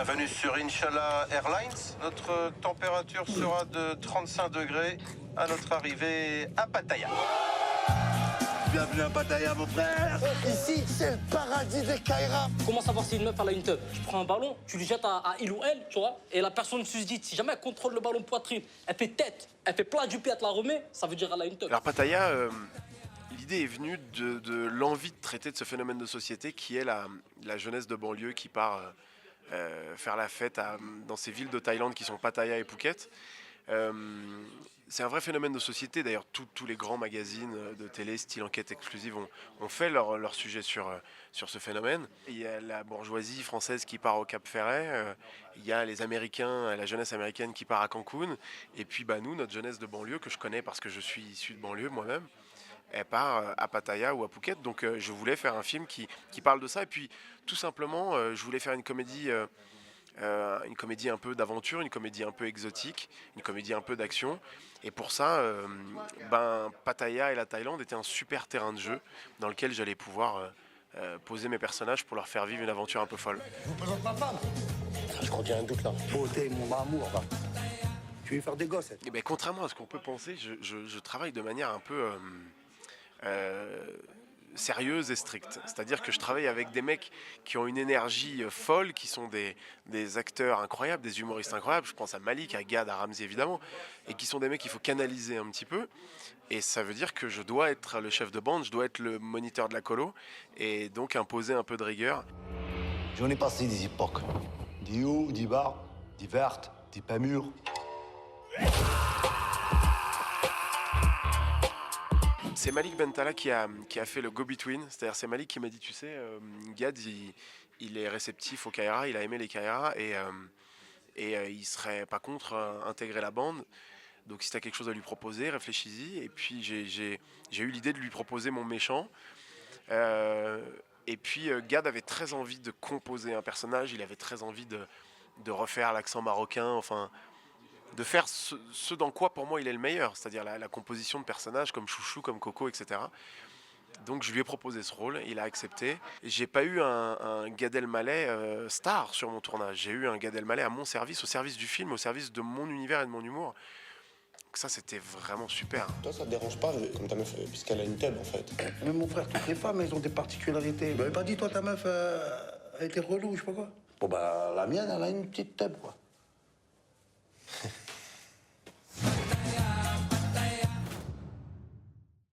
Bienvenue sur Inch'Allah Airlines. Notre température sera de 35 degrés à notre arrivée à Pattaya. Bienvenue à Pattaya, mon frère. Ici, c'est le paradis des Kaira. Comment savoir si une meuf, elle a une teub? Tu prends un ballon, tu lui jettes à il ou elle, tu vois, et la personne se dit, si jamais elle contrôle le ballon poitrine, elle fait tête, elle fait plat du pied, elle te la remet, ça veut dire qu'elle a une teub. Alors Pattaya, l'idée est venue de l'envie de traiter de ce phénomène de société qui est la jeunesse de banlieue qui part faire la fête dans ces villes de Thaïlande qui sont Pattaya et Phuket. C'est un vrai phénomène de société. D'ailleurs, tous les grands magazines de télé, style enquête exclusive, ont fait leur sujet sur ce phénomène. Il y a la bourgeoisie française qui part au Cap Ferret, il y a les Américains, la jeunesse américaine qui part à Cancun, et puis nous, notre jeunesse de banlieue, que je connais parce que je suis issu de banlieue moi-même, elle part à Pattaya ou à Phuket. Donc je voulais faire un film qui parle de ça. Et puis, tout simplement, je voulais faire une comédie un peu d'aventure, une comédie un peu exotique, une comédie un peu d'action. Et pour ça, Pattaya et la Thaïlande étaient un super terrain de jeu dans lequel j'allais pouvoir poser mes personnages pour leur faire vivre une aventure un peu folle. Je vous présente ma femme. Je crois qu'il y a un doute là. Beauté, mon amour, va. Tu veux faire des gosses? Et ben, contrairement à ce qu'on peut penser, je travaille de manière un peu sérieuse et stricte. C'est-à-dire que je travaille avec des mecs qui ont une énergie folle, qui sont des acteurs incroyables, des humoristes incroyables. Je pense à Malik, à Gad, à Ramsey évidemment, et qui sont des mecs qu'il faut canaliser un petit peu. Et ça veut dire que je dois être le chef de bande, je dois être le moniteur de la colo, et donc imposer un peu de rigueur. J'en ai passé des époques. Des hauts, des bas, des vertes, des pas mûres. C'est Malik Bentala qui a fait le go-between, c'est-à-dire c'est Malik qui m'a dit, tu sais, Gad, il est réceptif au Kaira, il a aimé les Kaira, et il serait pas contre intégrer la bande. Donc si tu as quelque chose à lui proposer, réfléchis-y. Et puis j'ai eu l'idée de lui proposer mon méchant. Et puis Gad avait très envie de composer un personnage, il avait très envie de refaire l'accent marocain, enfin de faire ce dans quoi pour moi il est le meilleur, c'est-à-dire la composition de personnages comme Chouchou, comme Coco, etc. Donc je lui ai proposé ce rôle, il a accepté. J'ai pas eu un Gad Elmaleh star sur mon tournage, j'ai eu un Gad Elmaleh à mon service, au service du film, au service de mon univers et de mon humour. Donc ça c'était vraiment super. Toi ça te dérange pas comme ta meuf, puisqu'elle a une teub en fait. Mais mon frère, toutes les femmes, elles ont des particularités. Tu m'avais pas dit, toi, ta meuf, elle était relou, je sais pas quoi. Bon, la mienne, elle a une petite tête, quoi.